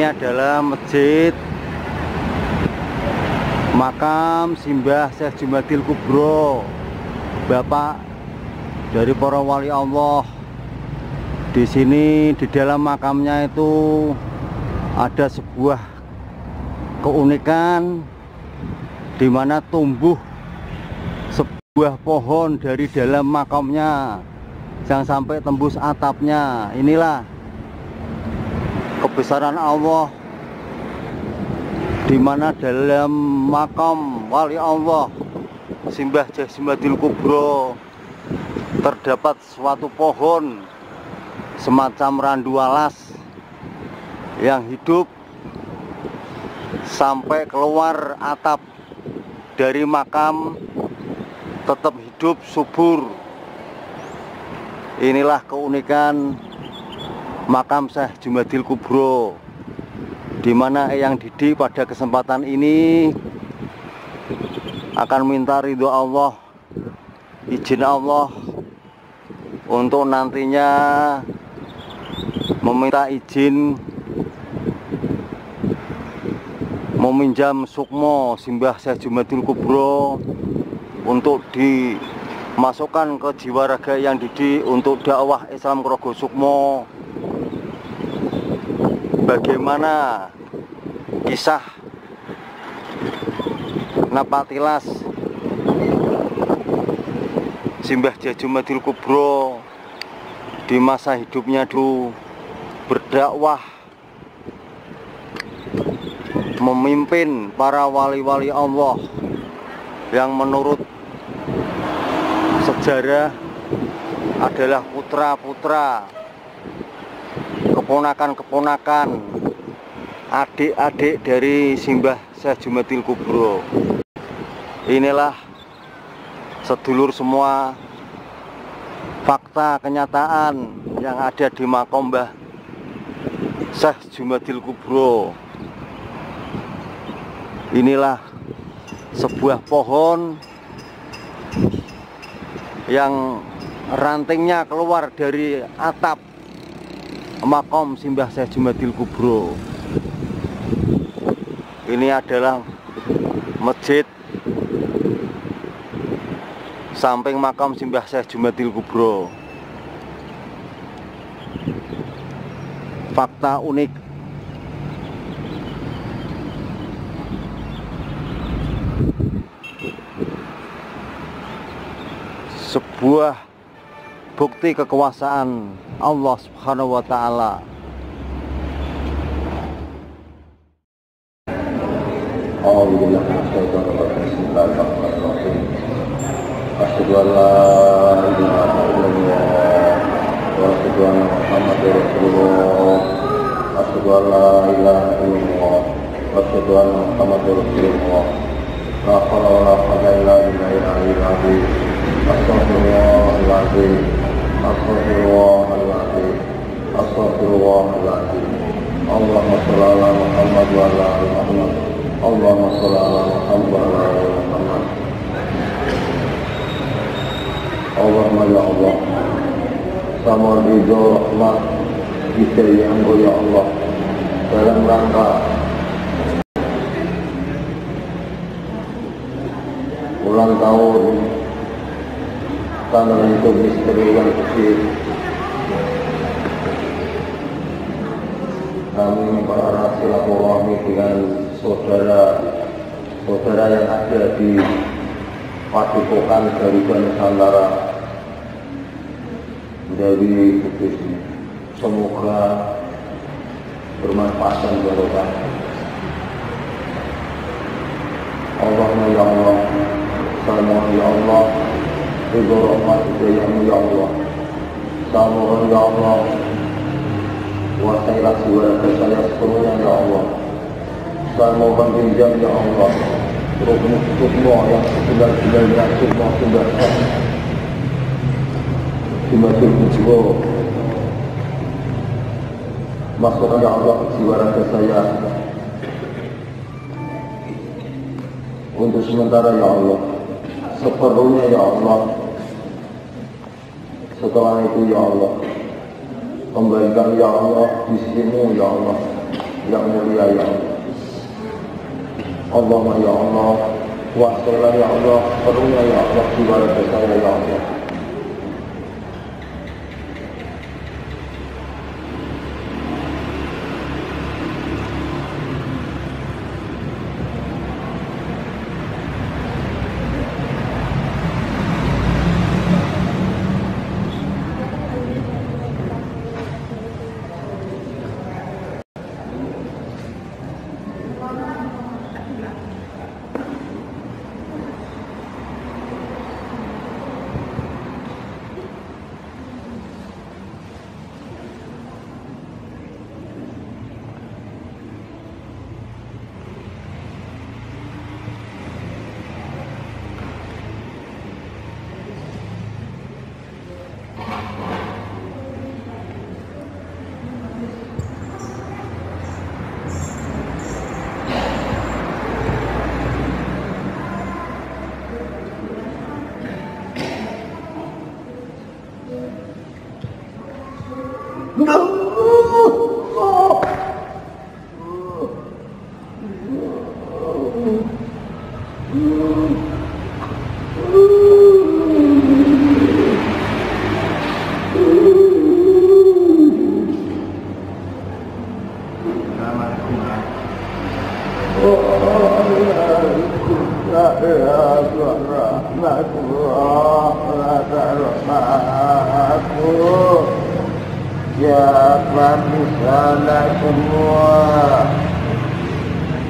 Ini adalah masjid makam Simbah Syekh Jumadil Kubro, bapak dari para wali Allah. Di sini di dalam makamnya itu ada sebuah keunikan, di mana tumbuh sebuah pohon dari dalam makamnya yang sampai tembus atapnya. Inilah kebesaran Allah, di mana dalam makam wali Allah Simbah Syekh Jumadil Kubro terdapat suatu pohon semacam randu alas yang hidup sampai keluar atap dari makam, tetap hidup subur. Inilah keunikan makam Syekh Jumadil Kubro, di mana Eyang Didi pada kesempatan ini akan minta ridho Allah, izin Allah untuk nantinya meminta izin meminjam sukmo Simbah Syekh Jumadil Kubro untuk dimasukkan ke jiwa raga Eyang Didi untuk dakwah Islam Kerogo Sukmo. Bagaimana kisah napatilas Simbah Syekh Jumadil Kubro di masa hidupnya dulu, berdakwah, memimpin para wali-wali Allah yang menurut sejarah adalah putra-putra, keponakan-keponakan, adik-adik dari Simbah Syekh Jumadil Kubro. Inilah sedulur semua fakta kenyataan yang ada di makam Mbah Syekh Jumadil Kubro. Inilah sebuah pohon yang rantingnya keluar dari atap makam Simbah Syekh Jumadil Kubro. Ini adalah masjid samping makam Simbah Syekh Jumadil Kubro. Fakta unik. Sebuah bukti kekuasaan Allah Subhanahu wa Ta'ala. Asyhadu an la ilaha illallah wa asyhadu anna Muhammadar Rasulullah. Asyhadu an la ilaha illallah wa asyhadu anna Muhammadar Rasulullah. La haula wa la quwwata illa billahil aliyyil azim. Astaghfirullahaladzim. Astaghfirullahaladzim. Astaghfirullahaladzim. Allahumma shalli ala Muhammad wa ala ali Muhammad. Allahumma shalli ala Muhammad wa ala ali Muhammad. Allahumma ya Allah, sama ridho rahmat kita yang ya Allah, dalam rangka ulang tahun tanah itu misteri yang kecil, kami mempererat silaturahmi dengan saudara-saudara yang ada di Padepokan Garuda Nusantara dari Kudus. Semoga bermanfaat dan barokah. Allahumma ya Allah, salam ya Allah, ridho rahmat hidayahmu ya Allah, salam ya Allah, kuasailah jiwa saya sepenuhnya ya Allah. Saya mohon pinjam ya Allah rukun sukmo yang sebenar-benarnya sukmo Simbah Syekh Jumadil Kubro. Masukkan ya Allah ke jiwa raga saya untuk sementara ya Allah, seperlunya ya Allah. Setelah itu ya Allah, kembalikan ya Allah di sini ya Allah, yang mulia ya Allah. Allahumma ya Allah, kuasalah ya Allah, penuhnya ya Allah, jiwa saya ya Allah.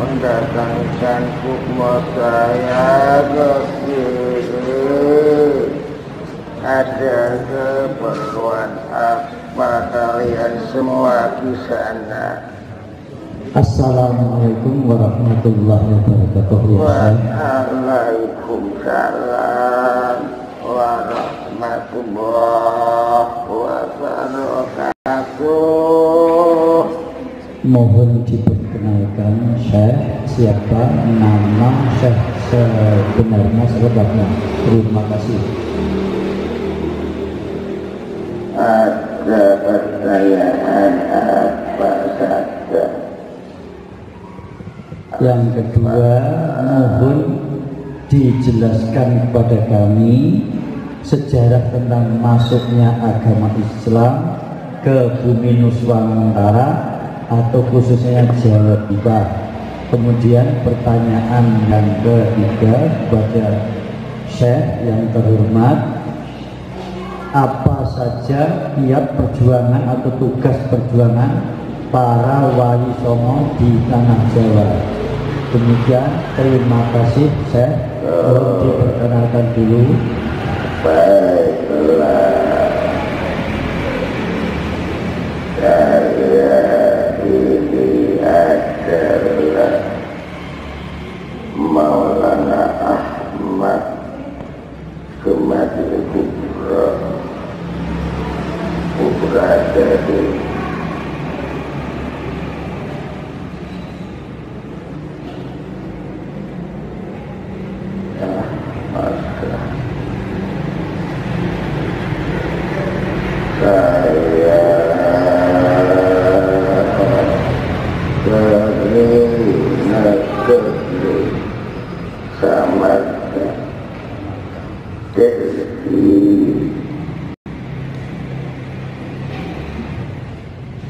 Mendatangkan hukma saya ada keperluan apa kalian semua di sana? Assalamualaikum warahmatullahi wabarakatuh. Waalaikumsalam warahmatullahi wabarakatuh. Mohon diperkenalkan Syekh, siapa nama Syekh sebenarnya, sebabnya. Terima kasih. Ada pertanyaan apa saja? Yang kedua, mohon dijelaskan kepada kami sejarah tentang masuknya agama Islam ke bumi Nusantara atau khususnya Jawa Timur. Kemudian pertanyaan yang ketiga kepada Syekh yang terhormat, apa saja tiap perjuangan atau tugas perjuangan para wali songo di tanah Jawa? Demikian, terima kasih Syekh. Tolong diperkenalkan dulu. Baiklah, saya ini adalah Maulana Ahmad Sumatera Kubra dari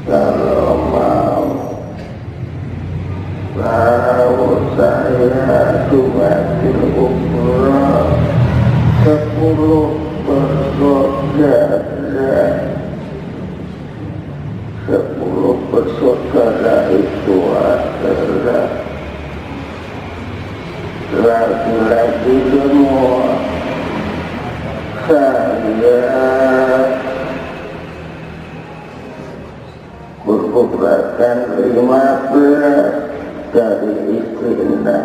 kalau mau saya cuma diukur 10 bersaudara. 10 bersaudara itu adalah laki-laki semua. Saya berkumpulkan 15 dari istrinya,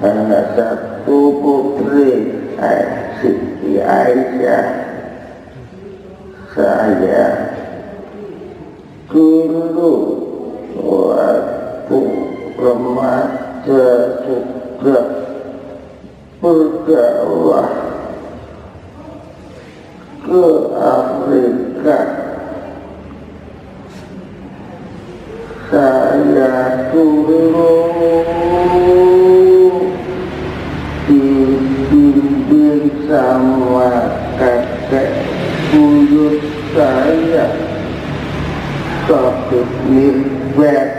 hanya satu putri, Siti Aisyah. Saya dulu waktu remaja sudah berdakwah ke Afrika. Saya dibimbing sama kakek buyut saya Taufik Mirbet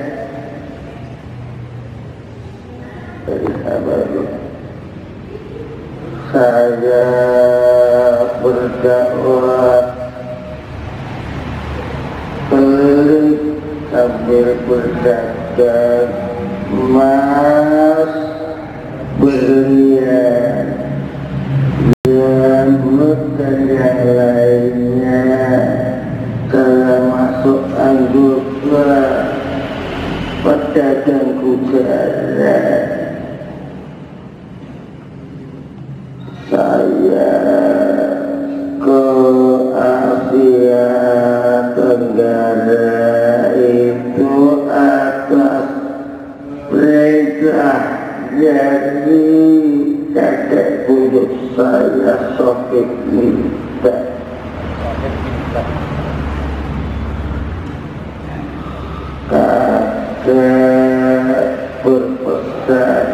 saya berdakwah pelik sambil berdagang emas berlian dan yang lainnya telah masuk anggota pedagang kudara. Saya ke Asia Tenggara itu atas perintah dari kakek buyut saya Taufik Mirbet. Kakek berpesan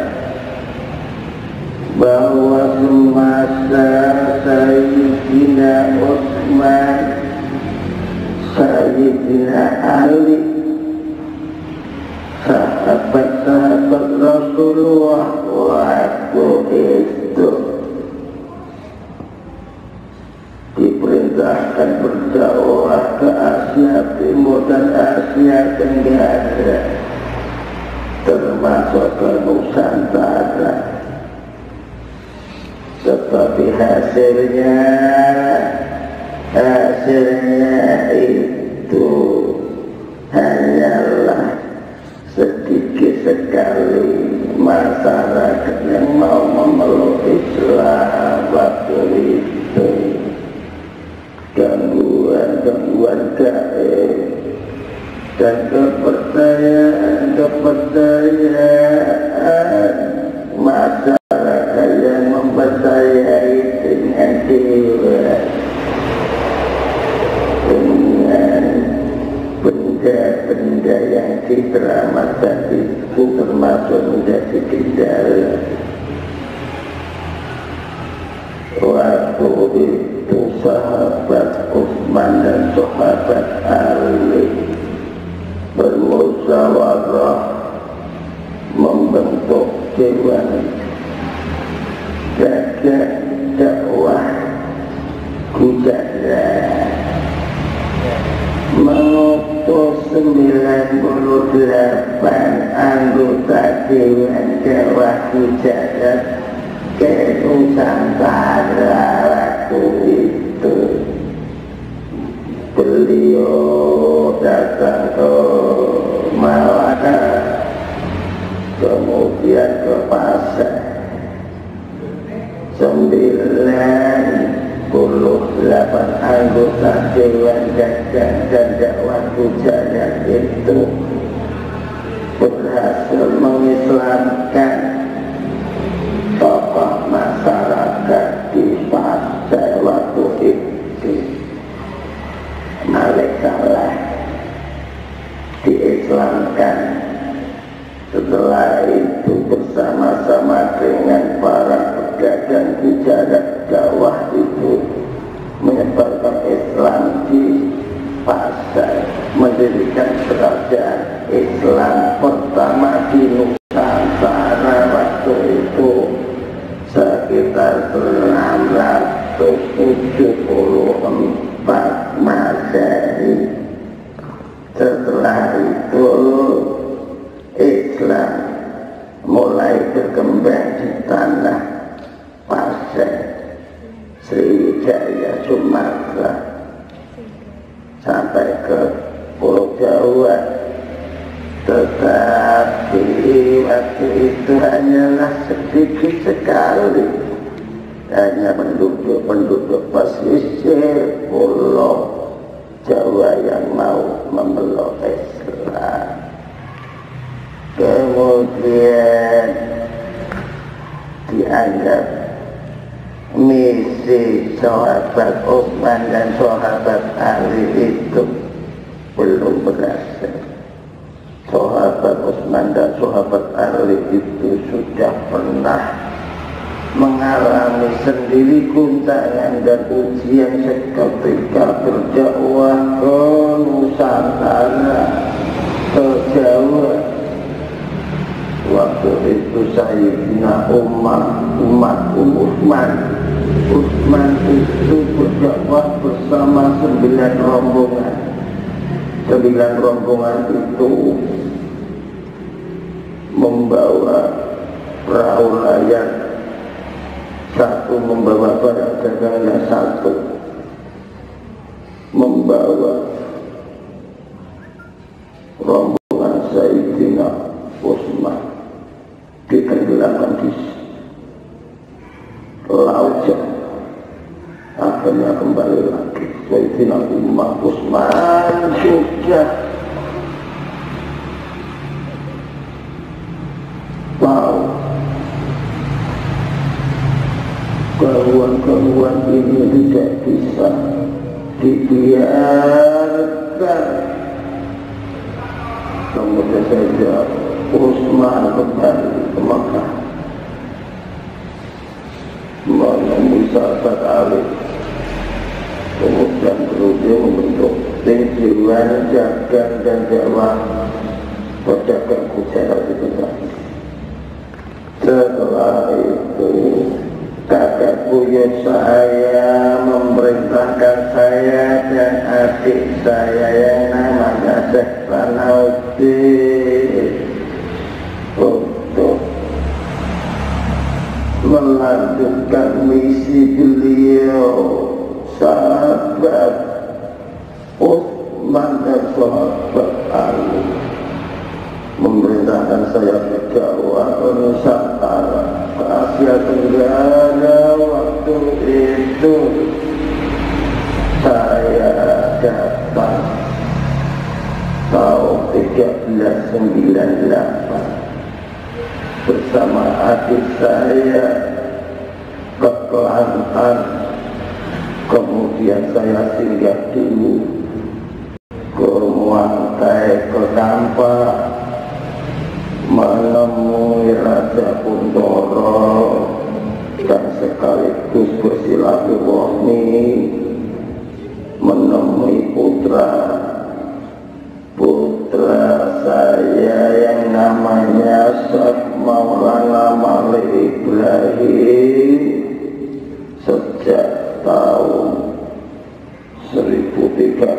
bahwa semasa Sayyidina Utsman, Sayyidina Ali, sahabat-sahabat Rasulullah waktu itu diperintahkan berdakwah ke Asia Timur dan Asia Tenggara, termasuk ke Nusantara. Tetapi hasilnya itu hanyalah sedikit sekali masyarakat yang mau memeluk Islam waktu itu. Gangguan gaib dan kepercayaan masyarakat yang mempercayai dengan dewa, dengan benda-benda yang dikeramatkan itu termasuk menjadi kendala. Waktu itu sahabat Utsman dan sahabat Ali bermusyawarah membentuk dewan jaga dakwah kudara, mengutus 98 anggota dewan dakwah kudara ke Nusantara waktu itu. Beliau datang ke Malaka, kemudian ke Pasar. 98 anggota dewan dagang dan dakwah kudara itu berhasil mengislamkan tokoh masyarakat di Pasar waktu itu. Malaikat diislamkan. Setelah itu bersama-sama dengan para pedagang kudara dakwah itu menyebarkan Islam di Pasar, mendirikan kerajaan Islam pertama di Nusantara waktu itu sekitar 674 Masehi. Setelah itu Islam mulai berkembang di tanah Pasar, Sriwijaya, Sumatera sampai ke Pulau Jawa. Tetapi waktu itu hanyalah sedikit sekali, hanya penduduk pesisir Pulau Jawa yang mau memeluk Islam. Kemudian dianggap misi sahabat Utsman dan sahabat Ali itu belum berhasil. Sahabat sahabat Utsman dan sahabat Ali itu sudah pernah mengalami sendiri guncangan dan ujian seketika berdakwah ke Nusantara, ke Jawa. Waktu itu Sayyidina Utsman itu berdakwah bersama 9 rombongan. 9 rombongan itu membawa perahu layar, satu membawa barang dagangan, satu membawa rombongan Sayyidina Utsman ditenggelamkan di laut. Akhirnya kembali lagi Sayyidina Utsman sudah tahu gangguan ini tidak bisa dibiarkan. Kemudian saja Utsman kembali ke Makkah menemui sahabat Ali. Kemudian dia membentuk tim Jiwan Jagan dan Jawa pedagang Gujarat itu. Setelah itu kakak buyut saya memerintahkan saya dan adik saya yang namanya Syekh Sanauddin untuk melanjutkan misi beliau, sahabat Utsman dan sahabat Ali, memerintahkan saya berdakwah ke Nusantara, ke Asia Tenggara. Waktu itu saya datang tahun 1398 bersama adik saya ke Kelantan. Kemudian saya singgah dulu ke Muangkai, ke Tampak, menemui Raja Kuntoro dan sekaligus bersilaturahmi menemui putra saya yang namanya Syekh Maulana Malik Ibrahim. Sejak tahun 1365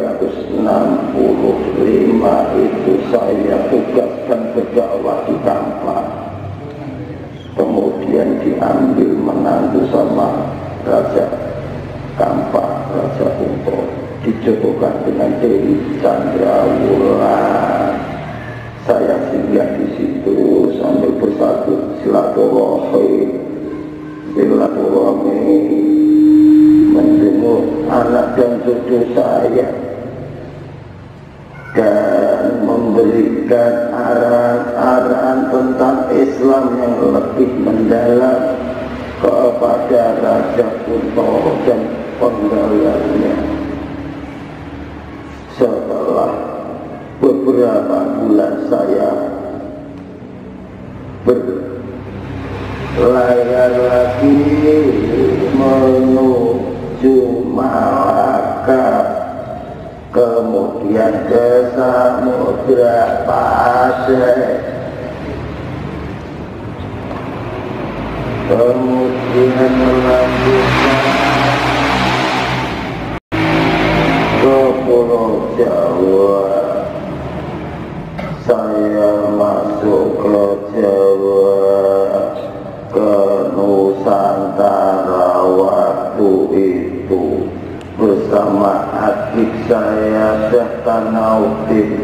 itu saya tugaskan berdakwah di Tampak. Kemudian diambil menantu sama Raja Tampak, Raja Kuntoro, dijodohkan dengan Dewi Chandrawulan. Saya singgah di situ sambil bersatu silaturahmi menjenguk anak dan cucu saya dan memberikan arahan-arahan tentang Islam yang lebih mendalam kepada Raja Kuntoro dan penggawaannya. Setelah beberapa bulan saya berlayar lagi menuju Malaka, kemudian ke Samudra Pasai, kemudian melanjutkan ke Pulau Jawa. Saya masuk ke Jawa, ke Nusantara waktu itu bersama adik saya Syekh Sanauddin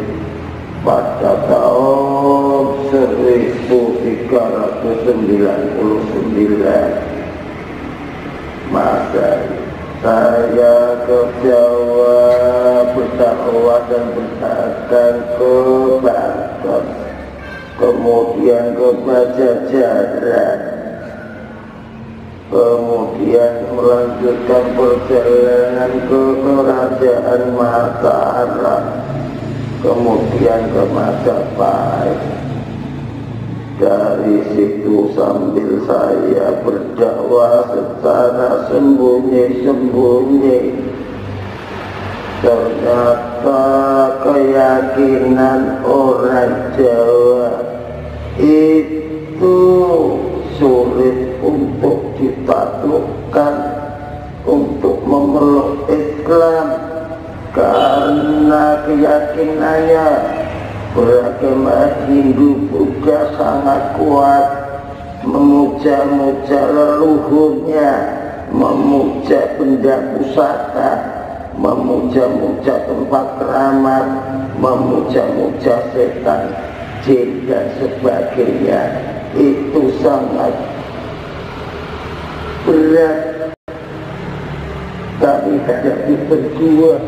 pada tahun 1399 Masehi. Saya ke Jawa berdakwah dan berdagang ke Banten, kemudian ke Pajajaran, kemudian melanjutkan perjalanan ke Kerajaan Mataram, kemudian ke Majapahit. Dari situ sambil saya berdakwah secara sembunyi-sembunyi, ternyata keyakinan orang Jawa itu sulit untuk ditaklukkan, untuk memeluk Islam, karena keyakinannya beragama Hindu Buddha sangat kuat, memuja-muja leluhurnya, memuja benda pusaka, memuja-muja tempat keramat, memuja-muja setan, jin dan sebagainya. Itu sangat berat kami hadapi berdua.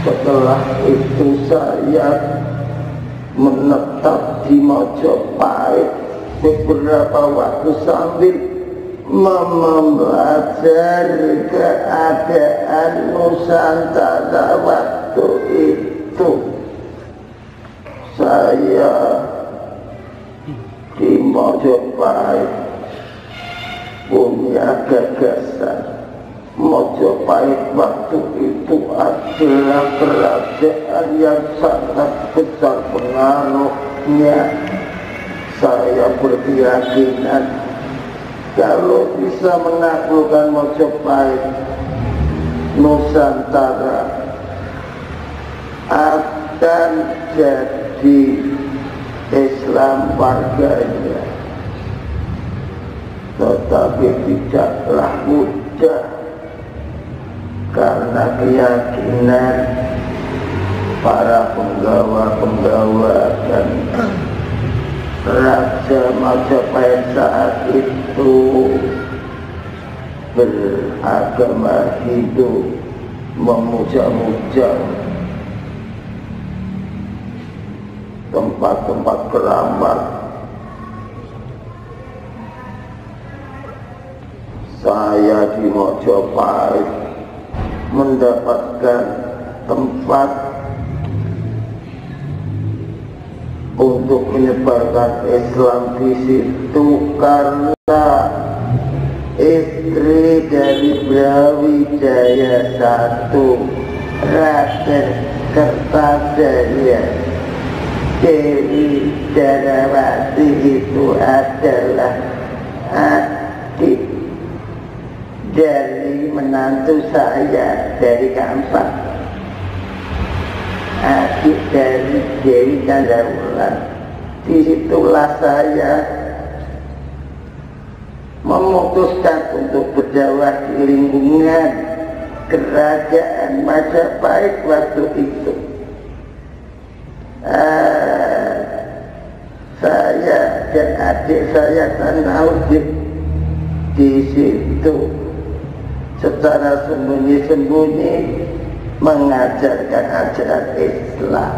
Setelah itu saya menetap di Majapahit beberapa waktu sambil mempelajari keadaan Nusantara waktu itu. Saya di Majapahit punya gagasan. Majapahit waktu itu adalah kerajaan yang sangat besar pengaruhnya. Saya berkeyakinan kalau bisa menaklukkan Majapahit, Nusantara akan jadi Islam warganya. Tetapi tidaklah mudah, karena keyakinan para penggawa-penggawa dan Raja Majapahit saat itu beragama Hindu, memuja-muja tempat-tempat keramat. Saya di Majapahit mendapatkan tempat untuk menyebarkan Islam di situ karena istri dari Brawijaya I, Raden Kertajaya, Dewi Darawati itu adalah adik dari menantu saya dari Kampak, adik dari Dewi Candrawulan. Disitulah saya memutuskan untuk berdakwah di lingkungan kerajaan Majapahit waktu itu. Saya dan adik saya Tanaudin di situ secara sembunyi-sembunyi mengajarkan ajaran Islam.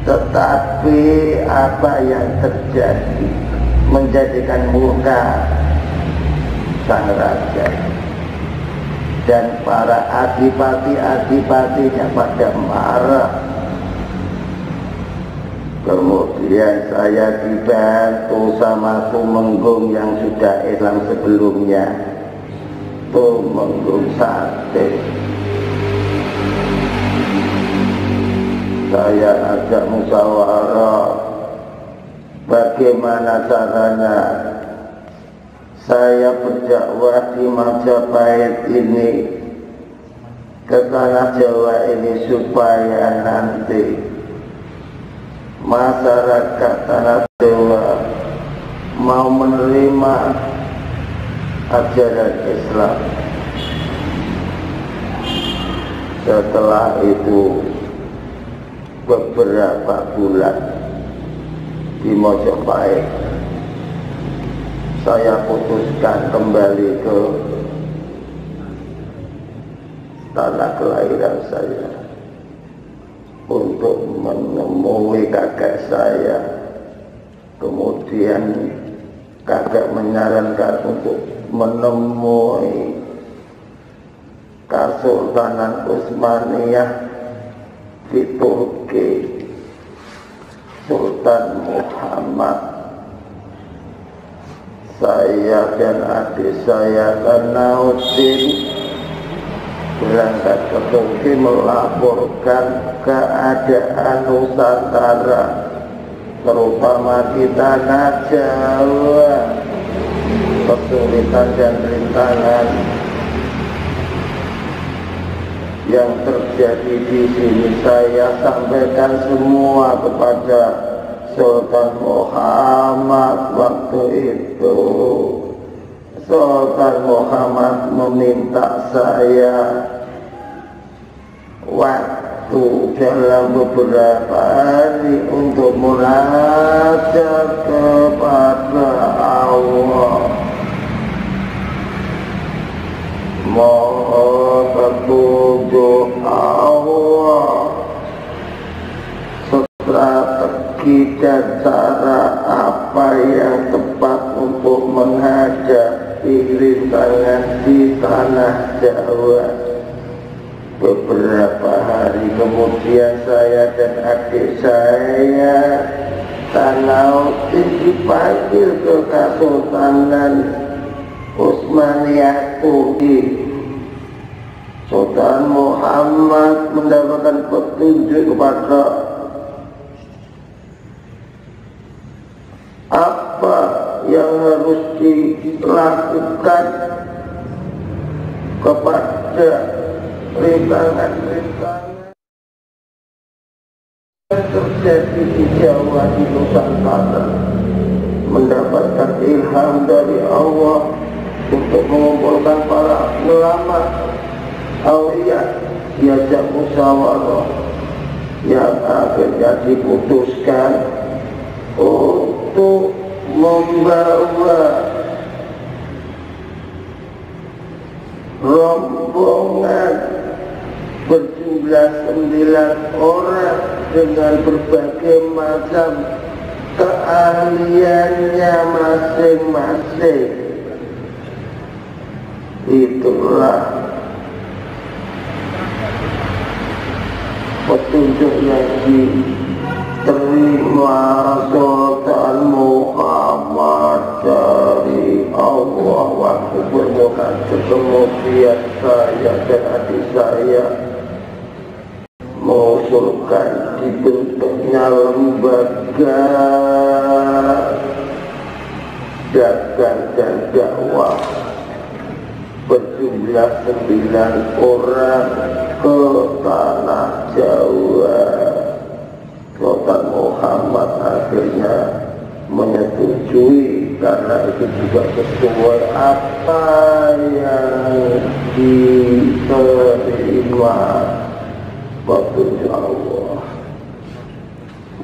Tetapi apa yang terjadi menjadikan murka sang raja dan para adipati-adipatinya pada marah. Kemudian saya dibantu sama Tumenggung yang sudah Islam sebelumnya, Tumenggung Sate. Saya ajak musyawarah bagaimana caranya saya berdakwah di Majapahit ini, ke tanah Jawa ini, supaya nanti masyarakat tanah Jawa mau menerima ajaran Islam. Setelah itu beberapa bulan di Majapahit, saya putuskan kembali ke tanah kelahiran saya untuk menemui kakek saya. Kemudian kakek menyarankan untuk menemui Kesultanan Utsmaniyah di Turki, Sultan Muhammad. Saya dan adik saya Tanauddin berangkat ke Turki melaporkan keadaan Nusantara, terutama di tanah Jawa, kesulitan dan rintangan yang terjadi di sini. Saya sampaikan semua kepada Sultan Muhammad waktu itu. Sultan Muhammad meminta saya waktu dalam beberapa hari untuk munajat kepada Allah, mohon petunjuk Allah, strategi dan cara apa yang tepat untuk menghadapi rintangan di tanah Jawa. Beberapa hari kemudian saya dan adik saya Tanauddin dipanggil ke Kesultanan Utsmaniyah Turki. Sultan Muhammad mendapatkan petunjuk kepada apa yang harus dilakukan kepada rintangan-rintangan yang terjadi di Jawa, di Nusantara. Mendapatkan ilham dari Allah untuk mengumpulkan para ulama, aulia, diajak musyawarah yang akhirnya diputuskan untuk membawa rombongan berjumlah 9 orang dengan berbagai macam keahliannya masing-masing. Itulah petunjuk yang diterima Sultan Muhammad dari Allah waktu bermunajat. Kemudian saya dan adik saya mengusulkan dibentuknya lembaga dagang dan dakwah berjumlah 9 orang ke tanah Jawa. Sultan Muhammad akhirnya menyetujui karena itu juga sesuai apa yang diterima petunjuk Allah.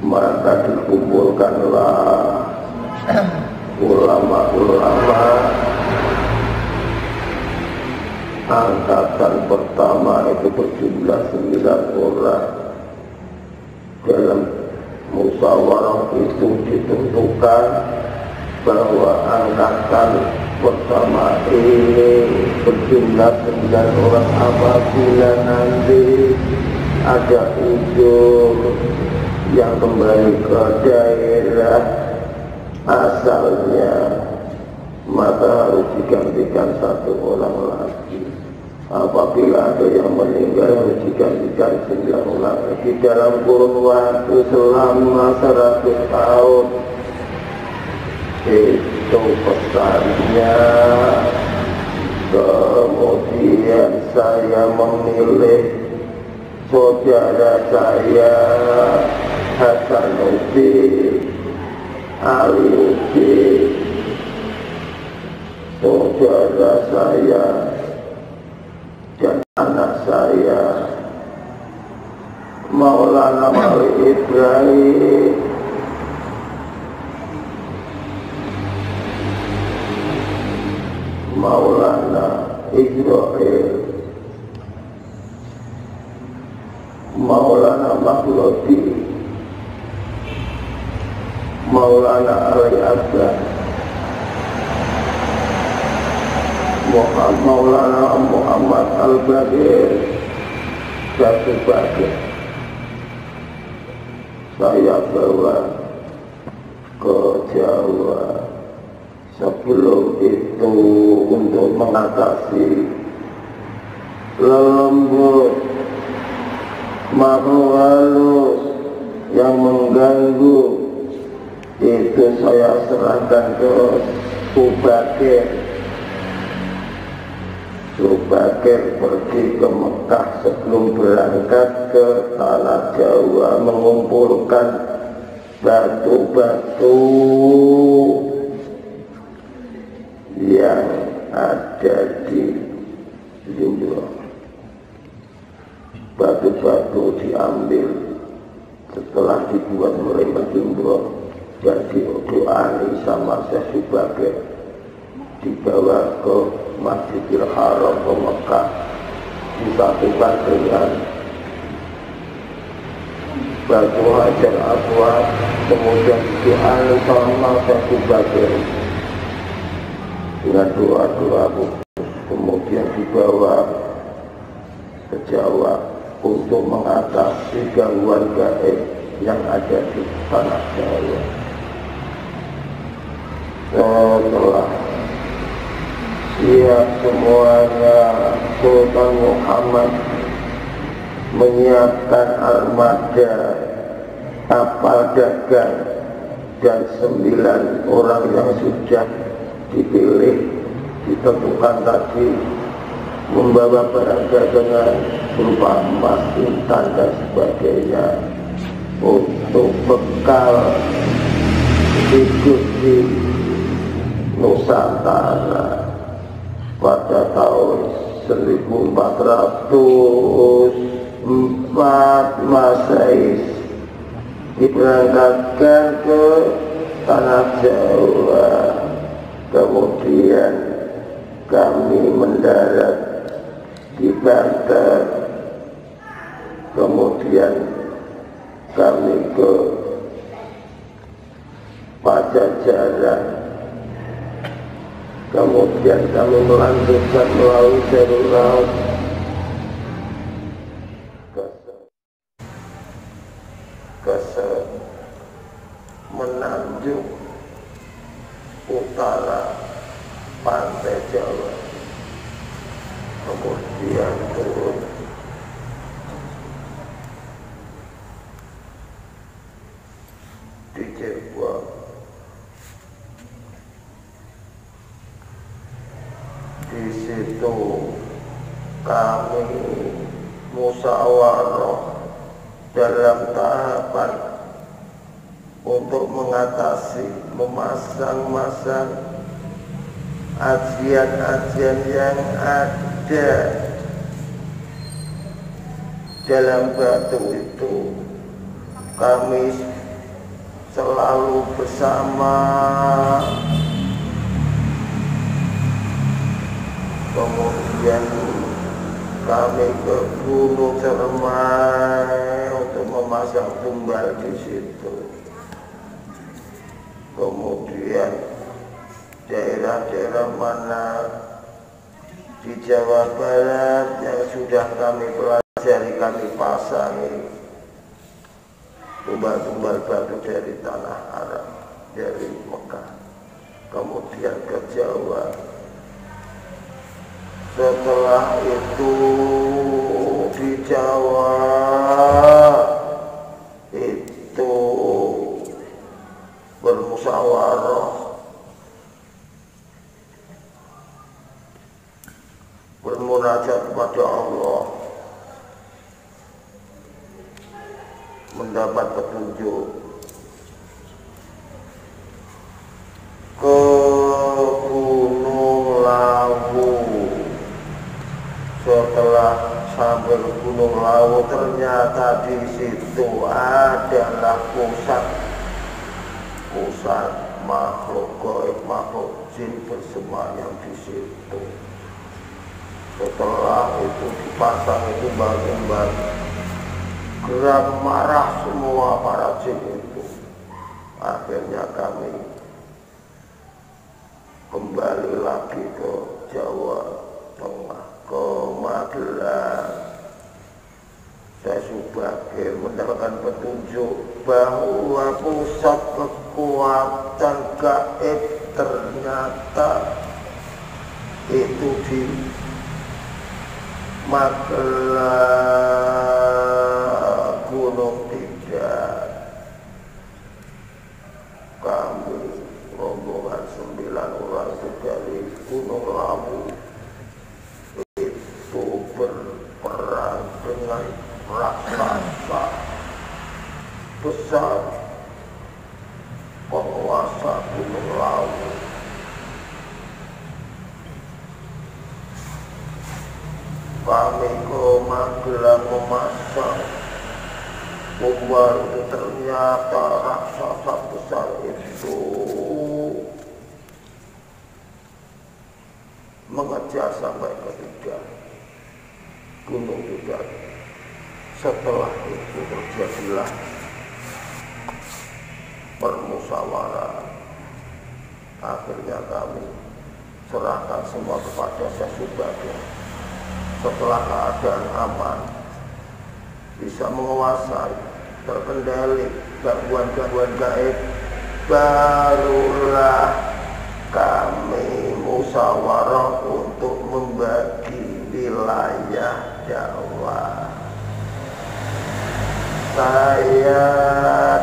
Maka dikumpulkanlah ulama-ulama angkatan pertama itu berjumlah 9 orang. Dalam musyawarah itu ditentukan bahwa angkatan pertama ini berjumlah 9 orang. Apabila nanti ada ujung yang kembali ke daerah asalnya, maka harus digantikan 1 orang lagi. Apabila ada yang meninggal harus digantikan 9 orang lagi dalam kurun waktu selama 100 tahun. Itu pesannya. Kemudian saya memilih saudara saya Hasanuddin, Aliuddin, saudara saya dan anak saya Maulana Wali Ibrahim, Maulana Israel, Maulana Makhludi, Maulana Ali Akbar, Maulana Muhammad Al-Badir, satu bagian saya bawa ke Jawa. Sebelum itu untuk mengatasi lelembut makhluk halus yang mengganggu, itu saya serahkan ke Subakir. Subakir pergi ke Mekah sebelum berangkat ke tanah Jawa mengumpulkan batu-batu yang ada di Jumroh. Batu-batu diambil setelah dibuat mereka Jumroh dan didoai sama Syekh Subakir, dibawa ke Masjidil Haram ke Mekah, disatukan dengan batu Hajar Aswad, kemudian didoai sama Syekh Subakir dengan doa-doa khusus, kemudian dibawa ke Jawa untuk mengatasi gangguan gaib yang ada di tanah Jawa. Setelah siap semuanya, Sultan Muhammad menyiapkan armada kapal dagang dan 9 orang yang sudah dipilih, ditentukan tadi, membawa barang dagangan berupa emas, intan dan sebagainya untuk bekal hidup di Nusantara pada tahun 1404 Masehi, diberangkatkan ke tanah Jawa. Kemudian kami mendarat di Banten, kemudian kami ke Pajajaran, kemudian kami melanjutkan melalui jalur laut ke Menanjung utara pantai Jawa, kemudian turun di Cirebon, di situ kami musyawarah dalam tahapan untuk mengatasi, memasang-masang ajian-ajian yang ada dalam batu itu. Kami selalu bersama, kemudian kami ke Gunung Cermai untuk memasang tumbal di situ. Kemudian daerah-daerah mana di Jawa Barat yang sudah kami pelajari, kami pasangi tumbal-tumbal batu dari tanah Arab, dari Mekah, kemudian ke Jawa. Setelah itu di Jawa itu bermusyawarah, bermunajat kepada Allah, mendapat petunjuk ke Gunung Lawu. Setelah sampai ke Gunung Lawu, ternyata di situ adalah pusat makhluk gaib, makhluk jin bersemayam di situ. Setelah itu dipasang tumbal-tumbal, gerak marah semua para jin itu. Akhirnya kami kembali lagi ke Jawa Tengah, ke Magelang. saya sebagai mendapatkan petunjuk bahwa pusat kekuatan gaib ternyata itu di Magelang, Gunung Tidak. Kami rombongan 9 orang dari Gunung Lawu itu berperang dengan raksasa besar penguasa Gunung Lawu. Kami ke Magelang memasang bombar, itu ternyata raksasa besar itu mengejar sampai ke Gunung Tidak. Setelah itu terjadilah permusyawarah. Akhirnya kami serahkan semua kepada Syekh Subagio. Setelah keadaan aman, bisa menguasai, terkendali gangguan-gangguan gaib, barulah kami musyawarah untuk membagi wilayah dakwah. Saya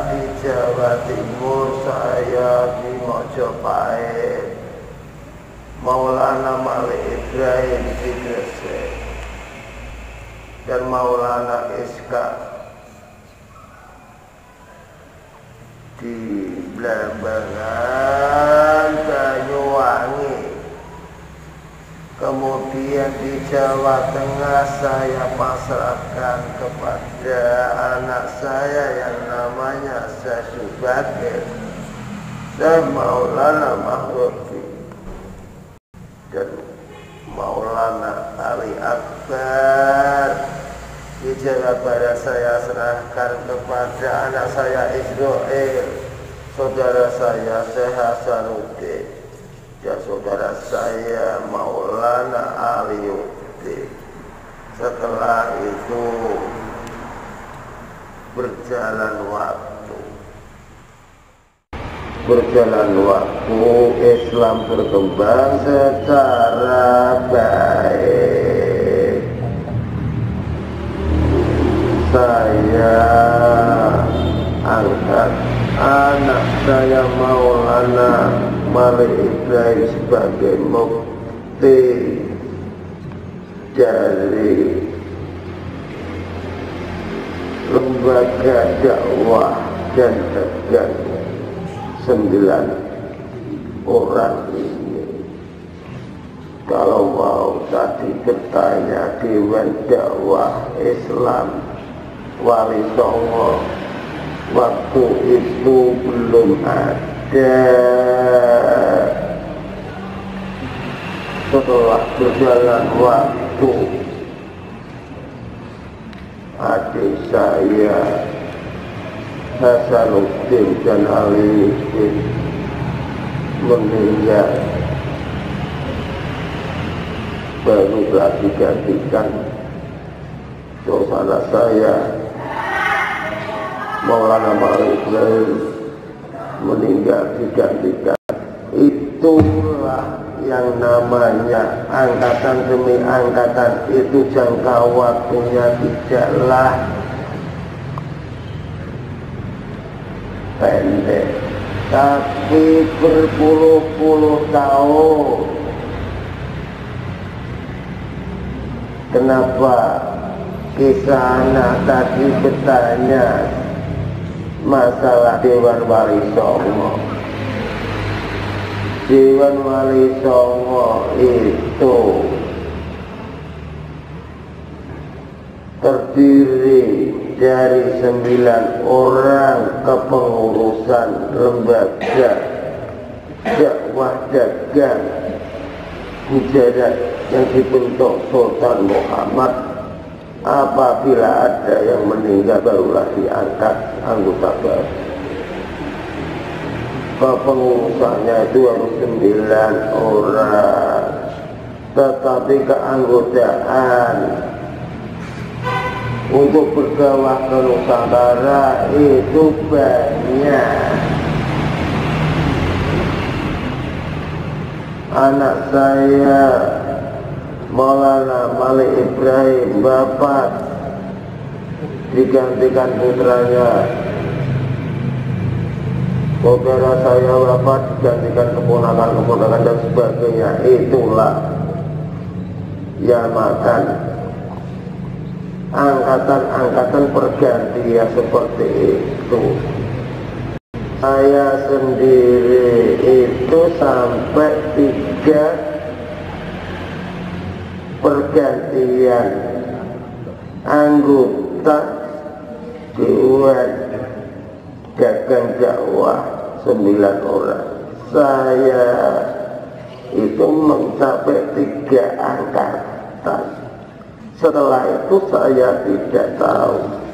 di Jawa Timur, saya di Mojopahit, Maulana Malik Ibrahim di Gresik, dan Maulana Iska di Blambangan, Banyuwangi. Kemudian di Jawa Tengah saya pasrahkan kepada anak saya yang namanya Syekh Subagio, Syekh Maulana Mahrufi, dan Maulana Ali Akbar. Di Jawa Barat saya serahkan kepada anak saya Israel, saudara saya Syekh Hasanuddin, dan saudara saya Maulana Aliuddin. Setelah itu berjalan waktu, Islam berkembang secara baik. Saya angkat anak saya Maulana Malik Ibrahim sebagai mufti dari lembaga dakwah dan dagang 9 orang ini. Kalau mau tadi bertanya Dewan Dakwah Islam Wali Songo, waktu itu belum ada. Setelah berjalan waktu, adik saya Hasanuddin dan Aliuddin meninggal, barulah digantikan saudara saya Maulana Malik Ibrahim meninggal, digantikan. Itulah yang namanya angkatan demi angkatan, itu jangka waktunya tidaklah pendek, tapi berpuluh-puluh tahun. Kenapa kisah anak tadi bertanya masalah Dewan Wali Songo? Dewan Wali Songo itu terdiri dari 9 orang kepengurusan lembaga dakwah dagang Mujadat yang dibentuk Sultan Muhammad. Apabila ada yang meninggal, barulah diangkat anggota baru. Kepengurusannya itu harus 9 orang, tetapi keanggotaan untuk berdakwah ke Nusantara itu banyak. Anak saya Maulana Malik Ibrahim Bapak digantikan putranya, saudara saya wafat digantikan keponakan dan sebagainya. Itulah yang makan angkatan pergantian seperti itu. Saya sendiri itu sampai 3 pergantian anggota Dewan Dagang Dakwah 9 orang. Saya itu mencapai 3 angkatan. Setelah itu saya tidak tahu.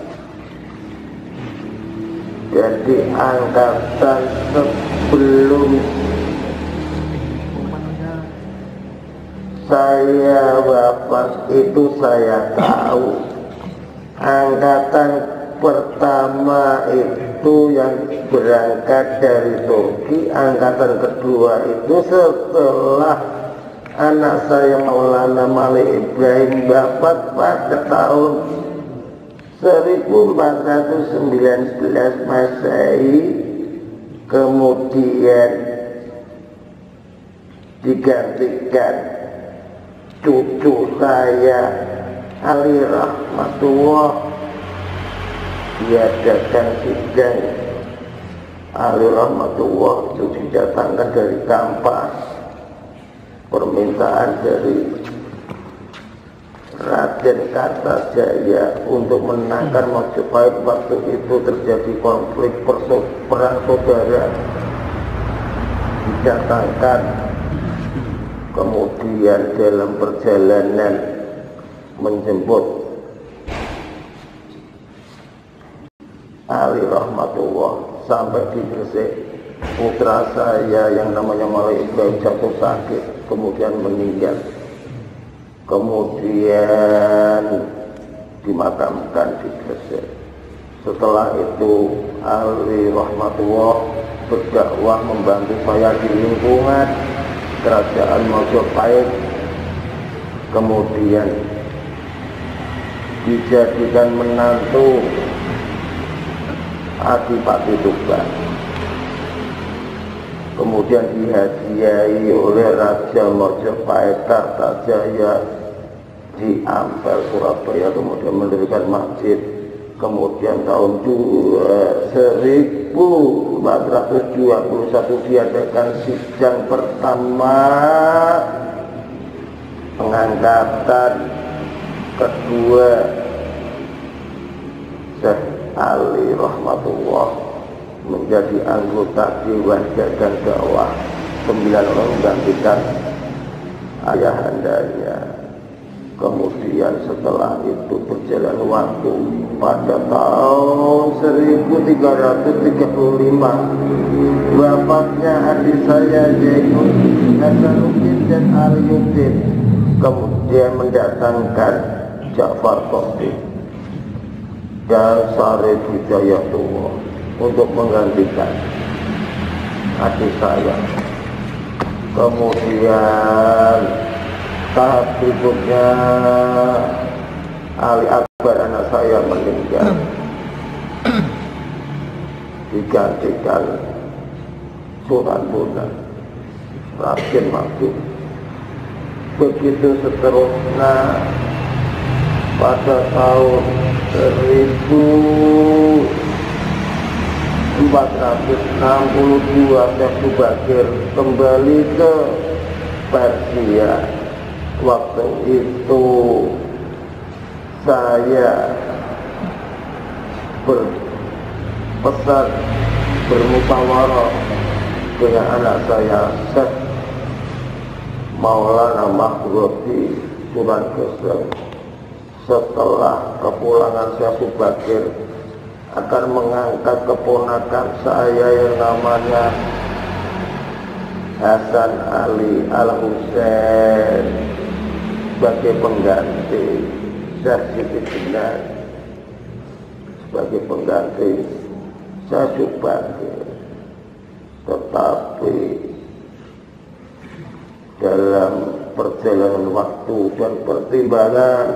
Jadi angkatan sebelum saya wafat itu saya tahu. Angkatan pertama itu yang berangkat dari Turki, angkatan kedua itu setelah anak saya Maulana Malik Ibrahim wafat pada tahun 1419 Masehi, kemudian digantikan cucu saya Ali Rahmatullah, diadakan sidang. Ali Rahmatullah itu didatangkan dari Kampas, permintaan dari Raden Kartajaya untuk menangkan Majapahit. Waktu itu terjadi konflik perang saudara, didatangkan. Kemudian dalam perjalanan menjemput Ali Rahmatullah sampai di Gresik, putra saya yang namanya Malik Ibrahim jatuh sakit, kemudian meninggal. Kemudian dimakamkan di Gresik. Setelah itu Ali Rahmatullah berdakwah membantu saya di lingkungan Kerajaan Majapahit. Kemudian dijadikan menantu Adipati Tuban. Kemudian dihadiahi oleh Raja Majapahit Kartajaya di Ampel, Surabaya. Kemudian mendirikan masjid. Kemudian tahun 1421 diadakan sidang pertama pengangkatan kedua Syekh Ali Rahmatullah menjadi anggota Dewan Dagang Dakwah 9 orang menggantikan ayahandanya. Kemudian setelah itu berjalan waktu, pada tahun 1335 wafatnya adik saya yaitu Hasanuddin dan Aliyuddin. Kemudian mendatangkan Ja'far Shadiq dan Sarif Hidayatullah untuk menggantikan adik saya. Kemudian tahap berikutnya Ali Akbar anak saya meninggal, digantikan Sunan Bonang Raden Maju. Begitu seterusnya. Pada tahun 1462 Syekh Subakir kembali ke Persia. Waktu itu saya berpesan bermusyawarah dengan anak saya Syekh Maulana Mahdudi Sunan Geseng. Setelah kepulangan Syekh Subakir akan mengangkat keponakan saya yang namanya Hasan Ali Al-Husain sebagai pengganti Syekh Siti Jenar. sebagai pengganti saya Subagio. Tetapi dalam perjalanan waktu dan pertimbangan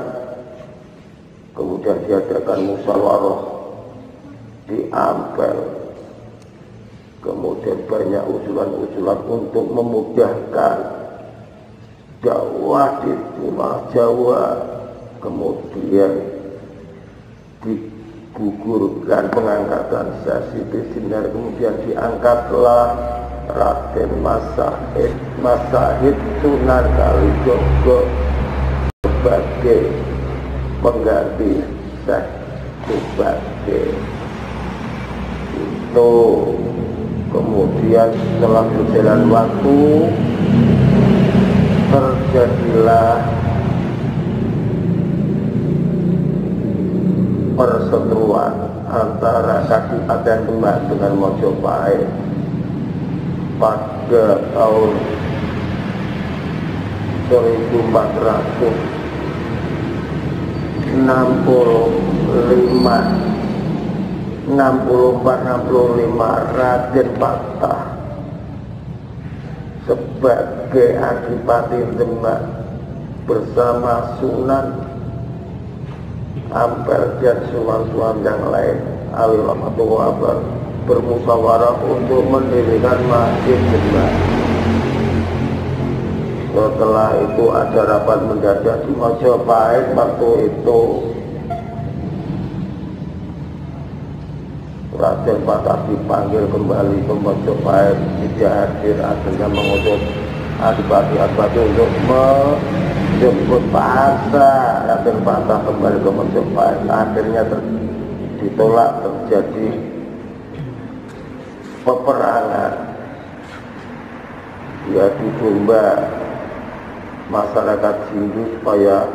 kemudian diadakan musyawarah di Ampel, kemudian banyak usulan-usulan untuk memudahkan dakwah di Pulau Jawa, kemudian digugurkan pengangkatan Syekh Siti Jenar, kemudian diangkatlah Raden Masahid Sunan Kalijogo sebagai pengganti Syekh Subagio. Itu kemudian setelah berjalan waktu terjadilah perseteruan antara Kadipaten Demak dengan Mojopahit pada tahun 1465 Raden Patah sebagai Adipati Demak bersama Sunan Ampel dan sunan-sunan yang lain alaihi bermusyawarah untuk mendirikan Masjid Demak. Setelah itu ada rapat mendadak di Mojopahit. Waktu itu Raden Patah dipanggil kembali ke Mojopahit, tidak hadir. Akhirnya mengutus Adipati untuk menjemput paksa Raden Patah kembali ke Mojopahit. Akhirnya ditolak, terjadi peperangan. Dia didomba masyarakat Hindu supaya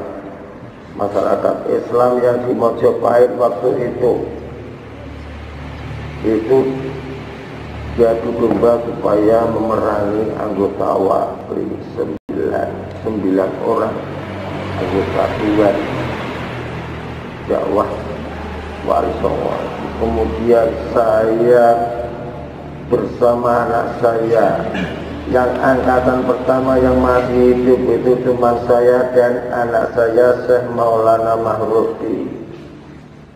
masyarakat Islam yang di Mojopahit waktu itu dia didomba supaya memerangi anggota Wali 9 orang anggota Dewan dakwah Wali Songo. Kemudian saya bersama anak saya yang angkatan pertama yang masih hidup itu cuma saya dan anak saya Syekh Maulana Mahrudi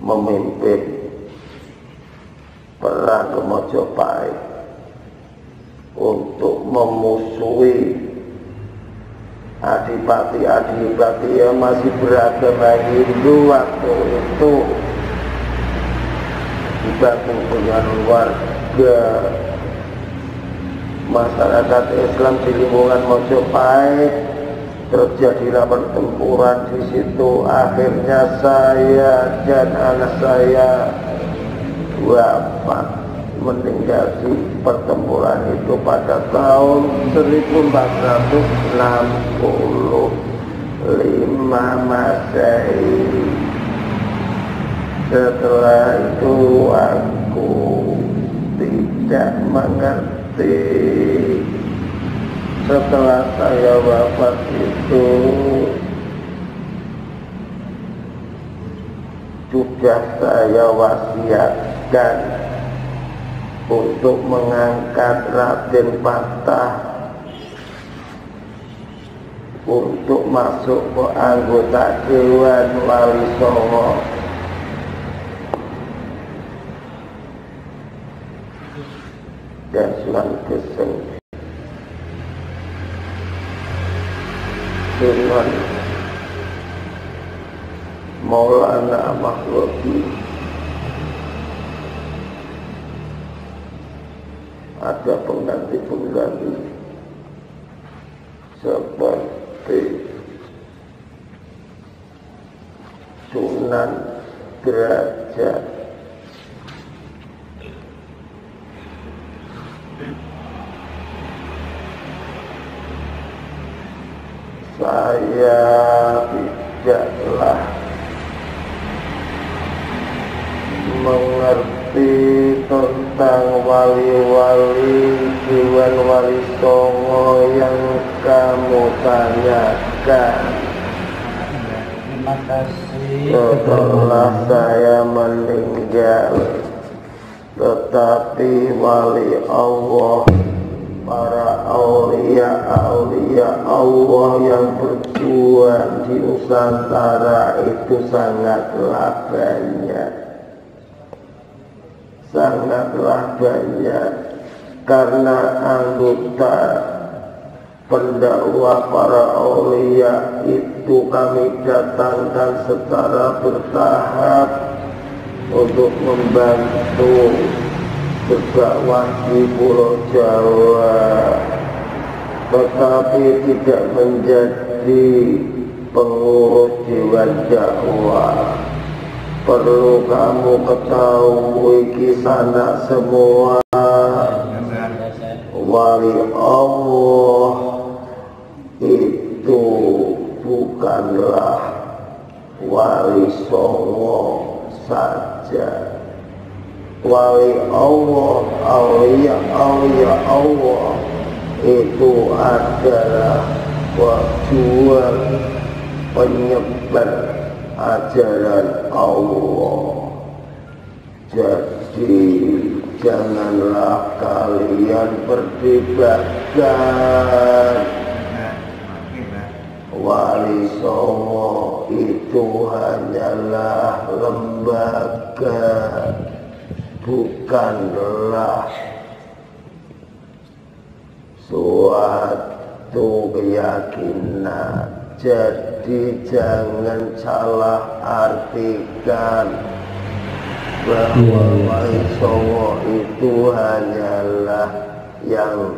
memimpin perang ke Mojopahit untuk memusuhi adipati-adipati yang masih beragama Hindu waktu itu, dibantu dengan warga masyarakat Islam di lingkungan Mojopahit. Terjadilah pertempuran di situ. Akhirnya saya dan anak saya wafat, meninggal di pertempuran itu pada tahun 1465 Masehi. Setelah itu aku tidak mengerti. Setelah saya wafat itu juga saya wasiatkan untuk mengangkat Raden Patah untuk masuk ke anggota Dewan Wali Songo. Dan Sunan Geseng Sunan Maulana Mahrudi ada pengganti-pengganti seperti Sunan Derajat, saya tidaklah mengerti tentang wali-wali Dewan Wali Songo yang kamu tanyakan. Terima kasih. Setelah saya meninggal tetapi wali Allah, para aulia Allah yang berjuang di Nusantara itu sangatlah banyak, karena anggota pendakwah para aulia itu kami datangkan secara bertahap untuk membantu berdakwah di Pulau Jawa, tetapi tidak menjadi pengurus dewan dakwah. Perlu kamu ketahui kisah semua, wali Allah itu bukanlah wali Songo saja. Wali Allah, aulia Allah itu adalah pejuang penyebar ajaran Allah. Jadi janganlah kalian perdebatkan Wali Songo itu hanyalah lembaga, bukanlah suatu keyakinan. Jadi jangan salah artikan bahwa Wali Songo itu hanyalah yang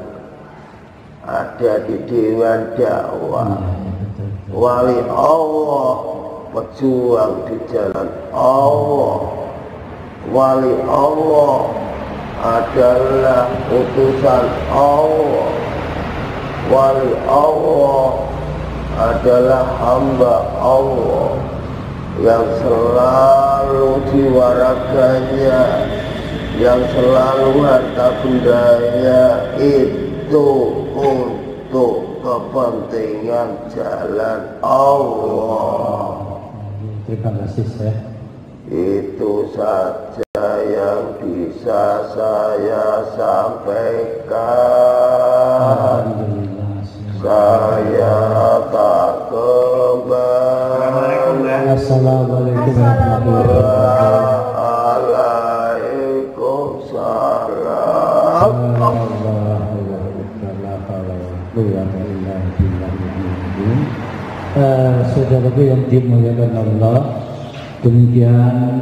ada di dewan dakwah. Wali Allah, pejuang di jalan Allah. Wali Allah adalah utusan Allah. Wali Allah adalah hamba Allah yang selalu jiwa raganya, yang selalu harta bendanya itu untuk kepentingan jalan Allah. Terima kasih, Syekh. Itu saja yang bisa saya sampaikan. Saya tak kembali. Assalamualaikum warahmatullahi wabarakatuh. Waalaikumsalam. Saudaraku yang dimuliakan Allah, demikian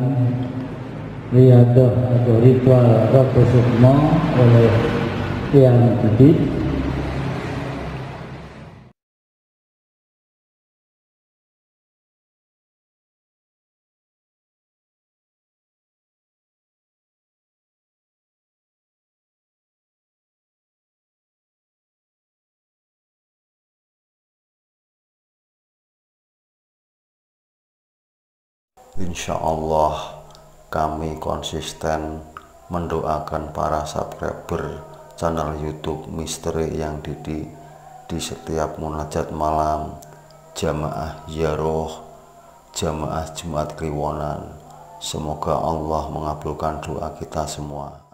riadah atau ritual Rokok Sukmo oleh Yang Didik. Insya Allah kami konsisten mendoakan para subscriber channel YouTube Misteri Yang Didik di setiap munajat malam, jamaah ziarah, jamaah Jumat Kliwonan. Semoga Allah mengabulkan doa kita semua.